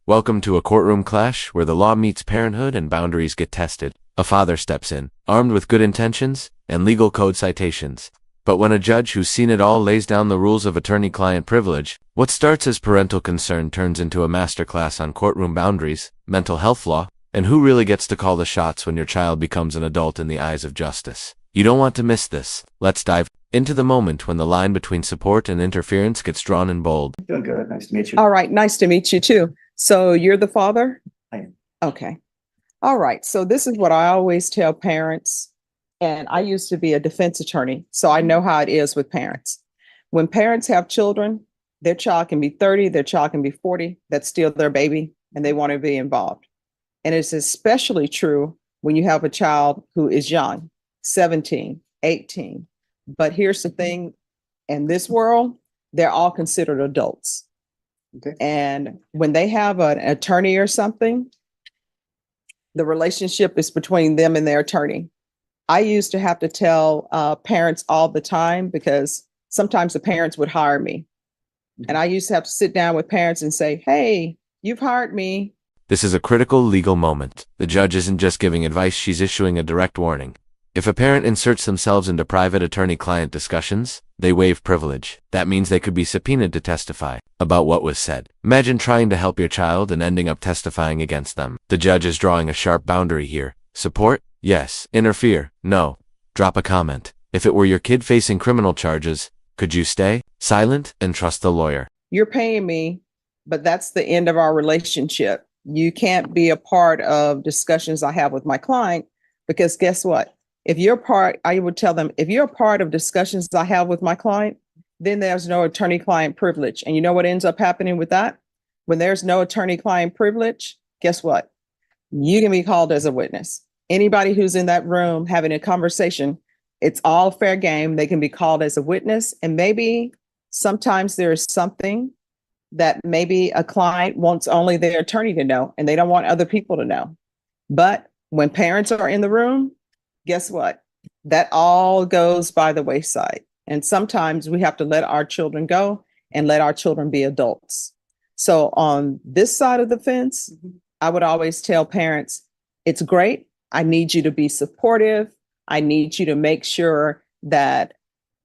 Welcome to a courtroom clash where the law meets parenthood and boundaries get tested. A father steps in, armed with good intentions and legal code citations. But when a judge who's seen it all lays down the rules of attorney-client privilege, what starts as parental concern turns into a masterclass on courtroom boundaries, mental health law, and who really gets to call the shots when your child becomes an adult in the eyes of justice. You don't want to miss this. Let's dive into the moment when the line between support and interference gets drawn in bold. Doing good. Nice to meet you. All right. Nice to meet you too. So you're the father? I am. Okay. All right. So this is what I always tell parents. And I used to be a defense attorney, so I know how it is with parents. When parents have children, their child can be 30, their child can be 40, that's still their baby, and they want to be involved. And it's especially true when you have a child who is young, 17, 18. But here's the thing, in this world, they're all considered adults. Okay. And when they have an attorney or something, the relationship is between them and their attorney. I used to have to tell parents all the time because sometimes the parents would hire me. And I used to have to sit down with parents and say, hey, you've hired me. This is a critical legal moment. The judge isn't just giving advice, she's issuing a direct warning. If a parent inserts themselves into private attorney-client discussions, they waive privilege. That means they could be subpoenaed to testify about what was said. Imagine trying to help your child and ending up testifying against them. The judge is drawing a sharp boundary here. Support? Yes. Interfere? No. Drop a comment. If it were your kid facing criminal charges, could you stay silent and trust the lawyer? You're paying me, but that's the end of our relationship. You can't be a part of discussions I have with my client because guess what? I would tell them, if you're a part of discussions I have with my client, then there's no attorney-client privilege. And you know what ends up happening with that? When there's no attorney-client privilege, guess what? You can be called as a witness. Anybody who's in that room having a conversation, it's all fair game. They can be called as a witness. And maybe sometimes there is something that maybe a client wants only their attorney to know, and they don't want other people to know. But when parents are in the room, guess what? That all goes by the wayside. And sometimes we have to let our children go and let our children be adults. So on this side of the fence, I would always tell parents, it's great. I need you to be supportive. I need you to make sure that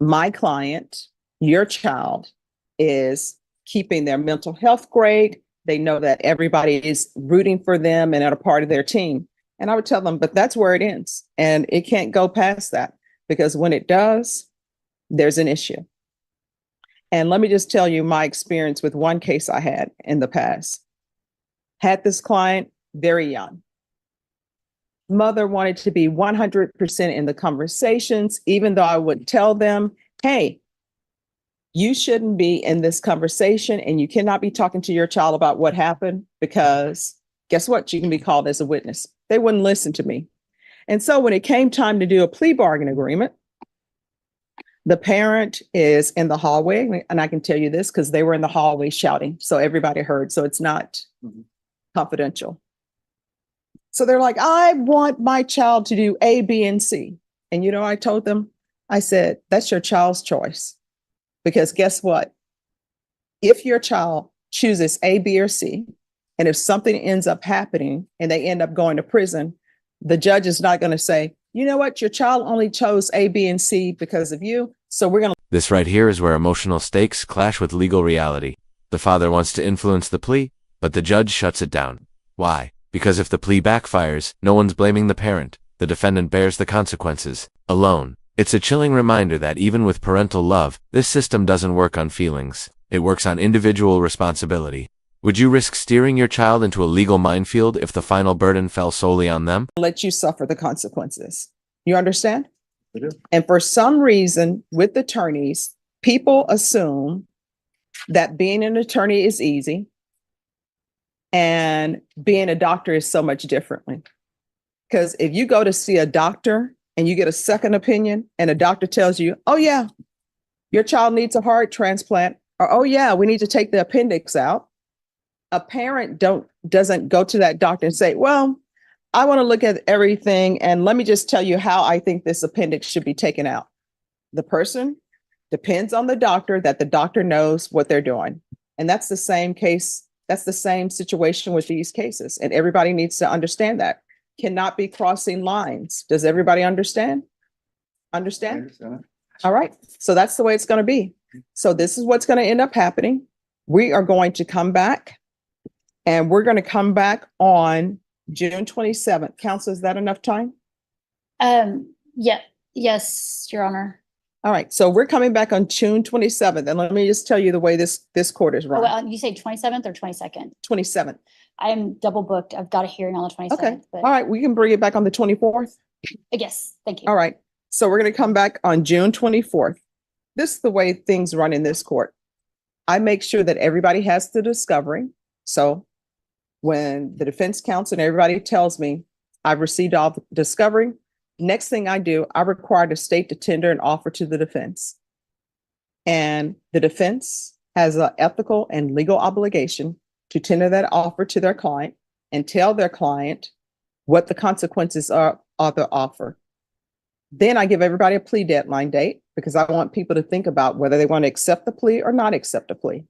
my client, your child, is keeping their mental health great. They know that everybody is rooting for them and are a part of their team. And I would tell them, but that's where it ends. And it can't go past that because when it does, there's an issue. And let me just tell you my experience with one case I had in the past. Had this client very young. Mother wanted to be 100% in the conversations, even though I would tell them, hey, you shouldn't be in this conversation and you cannot be talking to your child about what happened because guess what? You can be called as a witness. They wouldn't listen to me. And so when it came time to do a plea bargain agreement, the parent is in the hallway. And I can tell you this because they were in the hallway shouting. So everybody heard. So it's not confidential. So they're like, I want my child to do A, B, and C. And you know, I told them, I said, that's your child's choice. Because guess what? If your child chooses A, B, or C, and if something ends up happening and they end up going to prison, the judge is not going to say, you know what, your child only chose A, B, and C because of you. So we're going to. This right here is where emotional stakes clash with legal reality. The father wants to influence the plea, but the judge shuts it down. Why? Because if the plea backfires, no one's blaming the parent. The defendant bears the consequences alone. It's a chilling reminder that even with parental love, this system doesn't work on feelings. It works on individual responsibility. Would you risk steering your child into a legal minefield if the final burden fell solely on them? Let you suffer the consequences. You understand? I do. And for some reason, with attorneys, people assume that being an attorney is easy and being a doctor is so much differently. Because if you go to see a doctor and you get a second opinion and a doctor tells you, oh yeah, your child needs a heart transplant, or oh yeah, we need to take the appendix out. A parent doesn't go to that doctor and say, well, I want to look at everything and let me just tell you how I think this appendix should be taken out. The person depends on the doctor, that the doctor knows what they're doing. And that's the same case That's the same situation with these cases, and everybody needs to understand that. Cannot be crossing lines. Does everybody understand? I Understand? understand it. All right, so that's the way it's going to be. So this is what's going to end up happening. We are going to come back, and we're going to come back on June 27th. Council, is that enough time? Yeah, yes, Your Honor. All right, so we're coming back on June 27th, and let me just tell you the way this court is Oh, run. well, you say 27th or 22nd? 27th. I am double booked. I've got a hearing on the Okay, 27th, but all right, we can bring it back on the 24th. yes, thank you. All right, so we're going to come back on June 24th. This is the way things run in this court. I make sure that everybody has the discovery. So when the defense counsel and everybody tells me I've received all the discovery, next thing I do, I require the state to tender an offer to the defense. And the defense has an ethical and legal obligation to tender that offer to their client and tell their client what the consequences are of the offer. Then I give everybody a plea deadline date because I want people to think about whether they want to accept the plea or not accept the plea.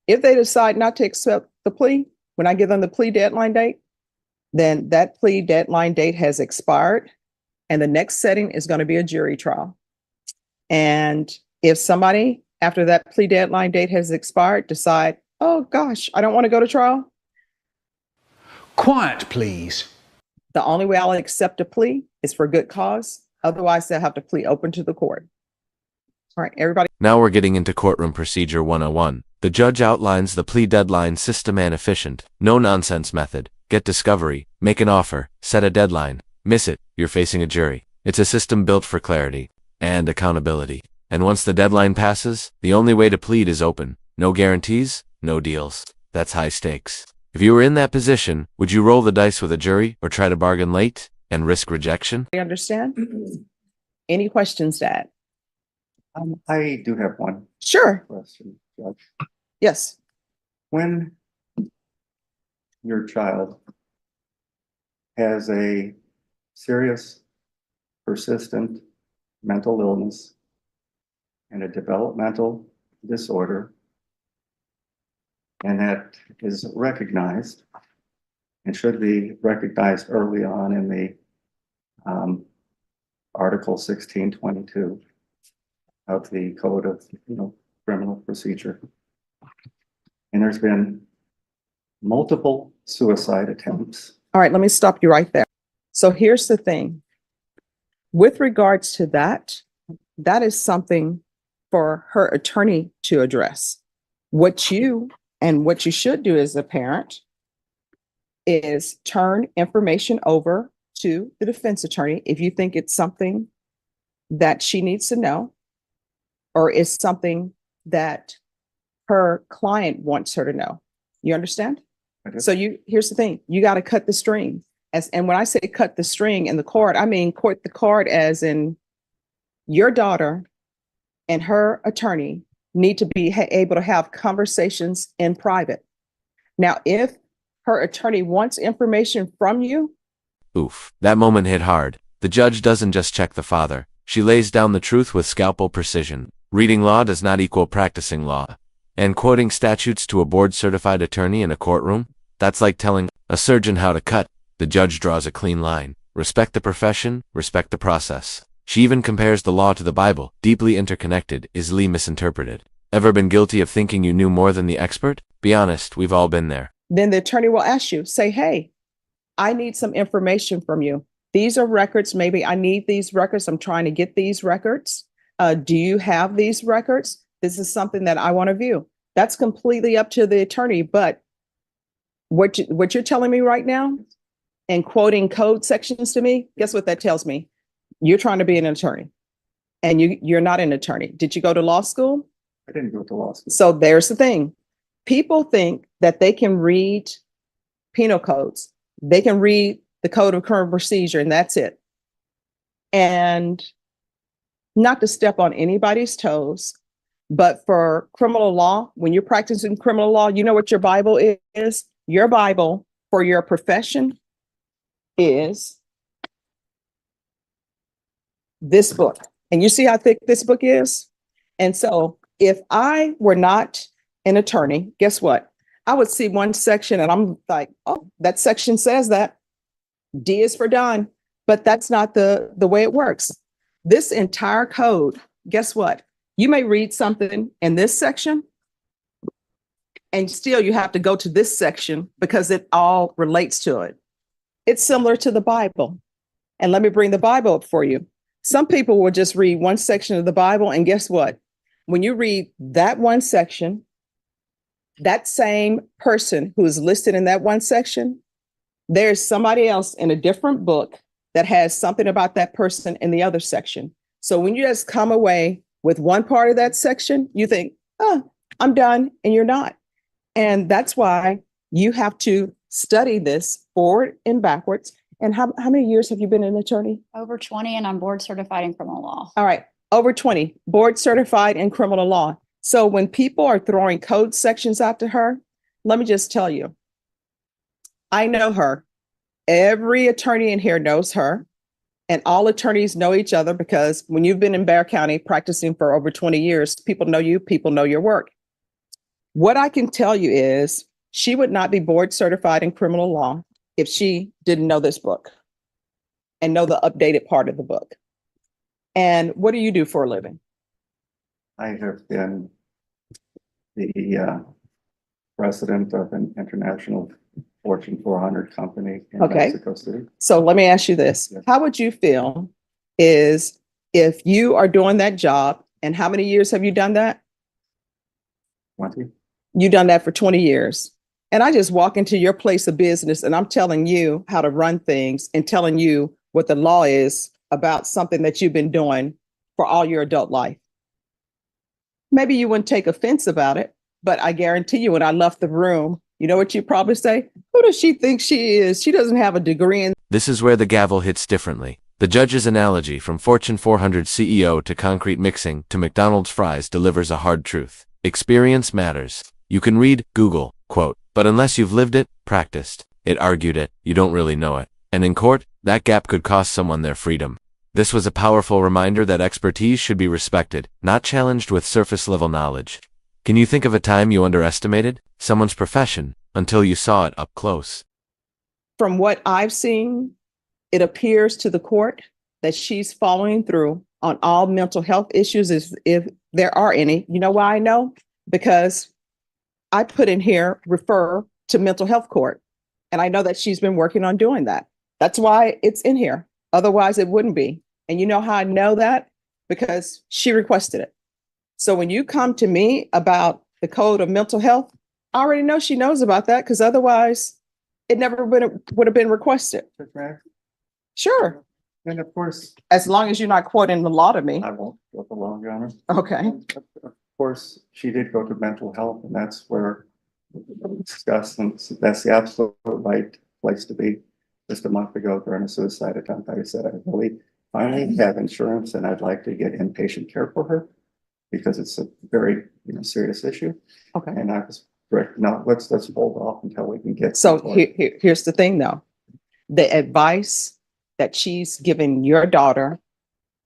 If they decide not to accept the plea, when I give them the plea deadline date, then that plea deadline date has expired and the next setting is going to be a jury trial. And if somebody after that plea deadline date has expired decide, oh gosh, I don't want to go to trial, Quiet, please. the only way I'll accept a plea is for good cause. Otherwise, they'll have to plea open to the court. All right, everybody. Now we're getting into Courtroom Procedure 101. The judge outlines the plea deadline system and efficient, no-nonsense method. Get discovery, make an offer, set a deadline. Miss it, you're facing a jury. It's a system built for clarity and accountability. And once the deadline passes, the only way to plead is open. No guarantees, no deals. That's high stakes. If you were in that position, would you roll the dice with a jury or try to bargain late and risk rejection? You understand? Any questions, Dad? I do have one Sure. question, Judge. Yes. When your child has a serious, persistent mental illness and a developmental disorder, and that is recognized and should be recognized early on in the Article 1622 of the Code of Criminal Procedure. And there's been multiple suicide attempts. All right, let me stop you right there. So here's the thing. With regards to that, that is something for her attorney to address. What you should do as a parent is turn information over to the defense attorney if you think it's something that she needs to know or is something that her client wants her to know. You understand? I do. So here's the thing, you got to cut the string. And when I say cut the string in the court, I mean court the card as in your daughter and her attorney need to be able to have conversations in private. Now, if her attorney wants information from you. Oof, that moment hit hard. The judge doesn't just check the father. She lays down the truth with scalpel precision. Reading law does not equal practicing law. And quoting statutes to a board-certified attorney in a courtroom, that's like telling a surgeon how to cut. The judge draws a clean line. Respect the profession, respect the process. She even compares the law to the Bible, deeply interconnected, easily misinterpreted. Ever been guilty of thinking you knew more than the expert? Be honest, we've all been there. Then the attorney will ask you, say, hey, I need some information from you. These are records. Maybe I need these records. I'm trying to get these records. Do you have these records? This is something that I want to view. That's completely up to the attorney. But what you're telling me right now and quoting code sections to me, guess what that tells me? You're trying to be an attorney and you're not an attorney. Did you go to law school? I didn't go to law school. So there's the thing. People think that they can read penal codes. They can read the Code of Criminal Procedure and that's it. And not to step on anybody's toes, but for criminal law, when you're practicing criminal law, you know what your Bible is? Your Bible for your profession is this book. And you see how thick this book is? And so if I were not an attorney, guess what? I would see one section and I'm like, oh, that section says that. D is for done, but that's not the way it works. This entire code, guess what? You may read something in this section and still you have to go to this section because it all relates to it. It's similar to the Bible. And let me bring the Bible up for you. Some people will just read one section of the Bible, and guess what? When you read that one section, that same person who is listed in that one section, there's somebody else in a different book that has something about that person in the other section. So when you just come away with one part of that section, you think, oh, I'm done, and you're not. And that's why you have to study this forward and backwards. And how many years have you been an attorney? Over 20, and I'm board certified in criminal law. All right, over 20, board certified in criminal law. So when people are throwing code sections out to her, let me just tell you, I know her. Every attorney in here knows her, and all attorneys know each other because when you've been in Bexar County practicing for over 20 years, people know you, people know your work. What I can tell you is she would not be board certified in criminal law if she didn't know this book and know the updated part of the book. And what do you do for a living? I have been the president of an international Fortune 400 company in Okay. Mexico City. So let me ask you this. Yeah. How would you feel is if you are doing that job, and how many years have you done that? 20. You've done that for 20 years. And I just walk into your place of business and I'm telling you how to run things and telling you what the law is about something that you've been doing for all your adult life. Maybe you wouldn't take offense about it, but I guarantee you when I left the room, you know what you'd probably say? Who does she think she is? She doesn't have a degree in. This is where the gavel hits differently. The judge's analogy from Fortune 400 CEO to concrete mixing to McDonald's fries delivers a hard truth. Experience matters. You can read, Google, quote, but unless you've lived it, practiced it, argued it, you don't really know it. And in court, that gap could cost someone their freedom. This was a powerful reminder that expertise should be respected, not challenged with surface-level knowledge. Can you think of a time you underestimated someone's profession until you saw it up close? From what I've seen, it appears to the court that she's following through on all mental health issues if there are any. You know why I know? Because I put in here, refer to mental health court. And I know that she's been working on doing that. That's why it's in here. Otherwise, it wouldn't be. And you know how I know that? Because she requested it. So when you come to me about the code of mental health, I already know she knows about that because otherwise it never would have been requested. Sure. And of course, As long as you're not quoting the law to me. I won't go for long, Your Honor. Okay. Of course, she did go to mental health, and that's where we discussed, and that's the absolute right place to be. Just a month ago during a suicide attempt, I said, I really finally have insurance and I'd like to get inpatient care for her because it's a very, serious issue. Okay. And I was correct. No, let's hold off until we can get. So here's the thing though. The advice that she's given your daughter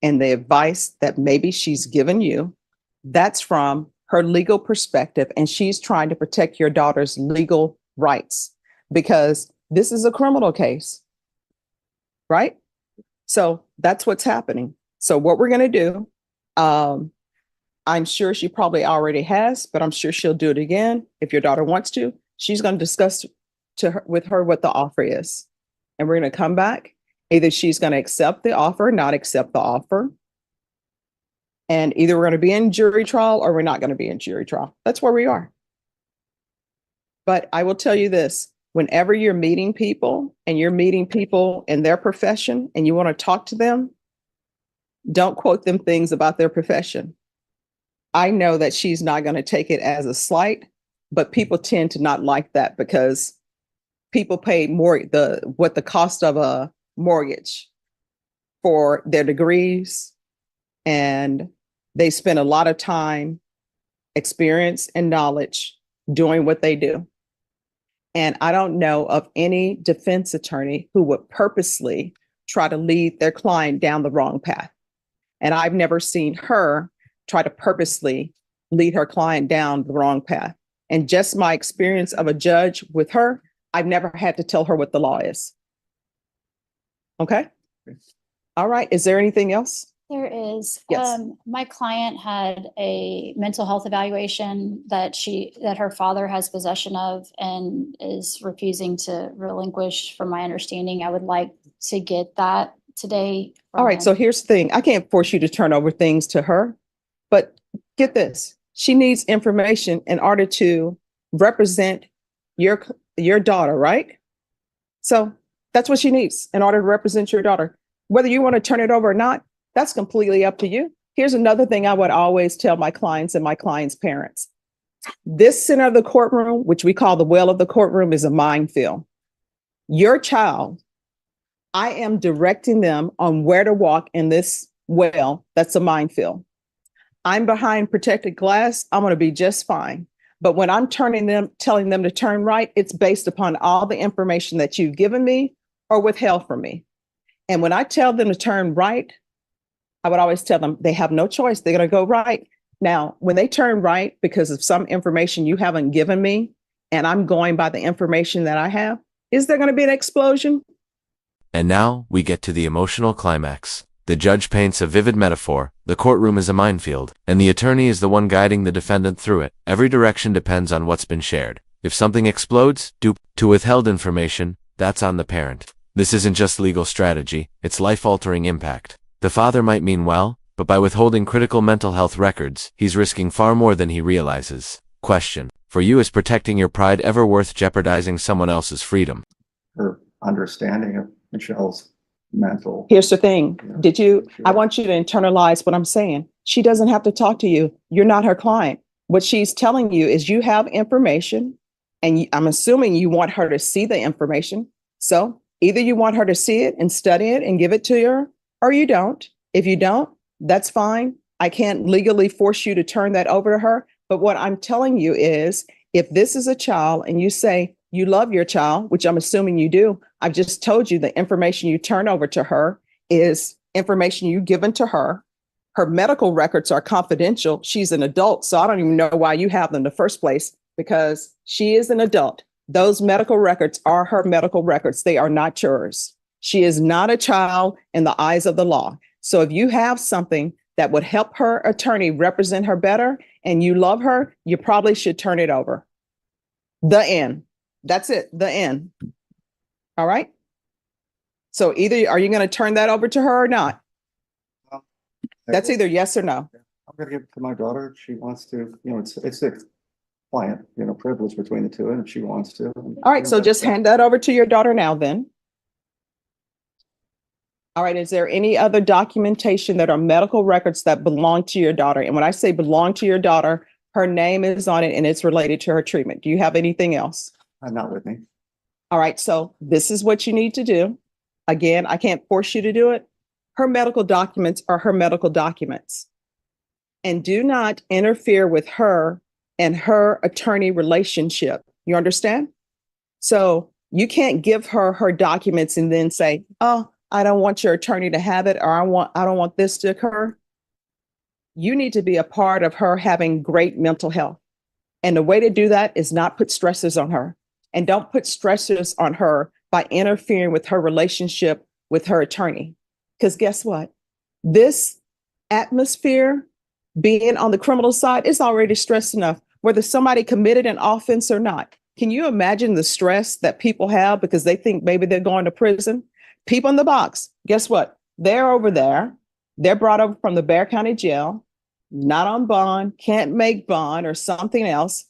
and the advice that maybe she's given you, that's from her legal perspective. And she's trying to protect your daughter's legal rights because this is a criminal case, right? So that's what's happening. So what we're going to do, I'm sure she probably already has, but I'm sure she'll do it again. If your daughter wants to, she's going to discuss with her what the offer is. And we're going to come back. Either she's going to accept the offer, not accept the offer. And either we're going to be in jury trial or we're not going to be in jury trial. That's where we are. But I will tell you this, whenever you're meeting people and you're meeting people in their profession and you want to talk to them, don't quote them things about their profession. I know that she's not going to take it as a slight, but people tend to not like that because people pay more what the cost of a mortgage for their degrees, and they spend a lot of time, experience, and knowledge doing what they do. And I don't know of any defense attorney who would purposely try to lead their client down the wrong path. And I've never seen her try to purposely lead her client down the wrong path. And just my experience of a judge with her, I've never had to tell her what the law is. Okay? All right. Is there anything else? There is. Yes. My client had a mental health evaluation that her father has possession of and is refusing to relinquish, from my understanding. I would like to get that today. All right. So here's the thing. I can't force you to turn over things to her, but get this. She needs information in order to represent your daughter, right? So that's what she needs in order to represent your daughter. Whether you want to turn it over or not, that's completely up to you. Here's another thing I would always tell my clients and my clients' parents. This center of the courtroom, which we call the well of the courtroom, is a minefield. Your child, I am directing them on where to walk in this well. That's a minefield. I'm behind protected glass. I'm going to be just fine. But when I'm telling them to turn right, it's based upon all the information that you've given me or withheld from me. And when I tell them to turn right, I would always tell them they have no choice. They're going to go right. Now, when they turn right because of some information you haven't given me, and I'm going by the information that I have, is there going to be an explosion? And now we get to the emotional climax. The judge paints a vivid metaphor. The courtroom is a minefield, and the attorney is the one guiding the defendant through it. Every direction depends on what's been shared. If something explodes due to withheld information, that's on the parent. This isn't just legal strategy, it's life-altering impact. The father might mean well, but by withholding critical mental health records, he's risking far more than he realizes. Question: for you, is protecting your pride ever worth jeopardizing someone else's freedom? Her understanding of Michelle's mental. Here's the thing. Yeah. I want you to internalize what I'm saying. She doesn't have to talk to you. You're not her client. What she's telling you is you have information, and I'm assuming you want her to see the information. So either you want her to see it and study it and give it to her, or you don't. If you don't, that's fine. I can't legally force you to turn that over to her. But what I'm telling you is, if this is a child and you say you love your child, which I'm assuming you do, I've just told you the information you turn over to her is information you've given to her. Her medical records are confidential. She's an adult, so I don't even know why you have them in the first place, because she is an adult. Those medical records are her medical records. They are not yours. She is not a child in the eyes of the law. So if you have something that would help her attorney represent her better and you love her, you probably should turn it over. The end. That's it. The end. All right. So either are you going to turn that over to her or not? That's either yes or no. I'm going to give it to my daughter. If she wants to, it's a client, privilege between the two, and if she wants to. All right. So just hand that over to your daughter now then. All right. Is there any other documentation that are medical records that belong to your daughter? And when I say belong to your daughter, her name is on it and it's related to her treatment. Do you have anything else? Not with me. All right. So this is what you need to do. Again, I can't force you to do it. Her medical documents are her medical documents. And do not interfere with her and her attorney relationship. You understand? So you can't give her her documents and then say, oh, I don't want your attorney to have it, or I don't want this to occur. You need to be a part of her having great mental health. And the way to do that is not put stressors on her. And don't put stressors on her by interfering with her relationship with her attorney. Because guess what? This atmosphere, being on the criminal side, is already stressed enough, whether somebody committed an offense or not. Can you imagine the stress that people have because they think maybe they're going to prison? People in the box, guess what? They're over there. They're brought over from the Bexar County Jail, not on bond, can't make bond or something else.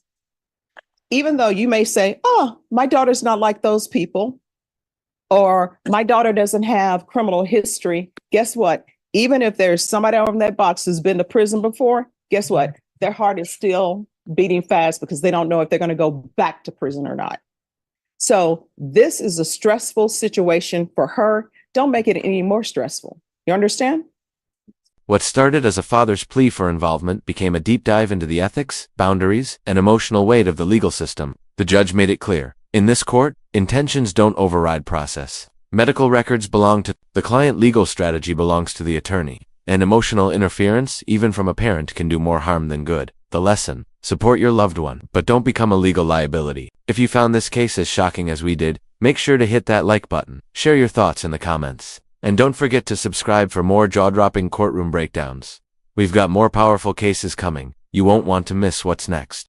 Even though you may say, oh, my daughter's not like those people, or my daughter doesn't have criminal history. Guess what? Even if there's somebody over in that box who's been to prison before, guess what? Their heart is still beating fast because they don't know if they're going to go back to prison or not. So this is a stressful situation for her. Don't make it any more stressful. You understand? What started as a father's plea for involvement became a deep dive into the ethics, boundaries, and emotional weight of the legal system. The judge made it clear. In this court, intentions don't override process. Medical records belong to the client, legal strategy belongs to the attorney, and emotional interference, even from a parent, can do more harm than good. The lesson: Support your loved one, but don't become a legal liability. If you found this case as shocking as we did, make sure to hit that like button. Share your thoughts in the comments. And don't forget to subscribe for more jaw-dropping courtroom breakdowns. We've got more powerful cases coming. You won't want to miss what's next.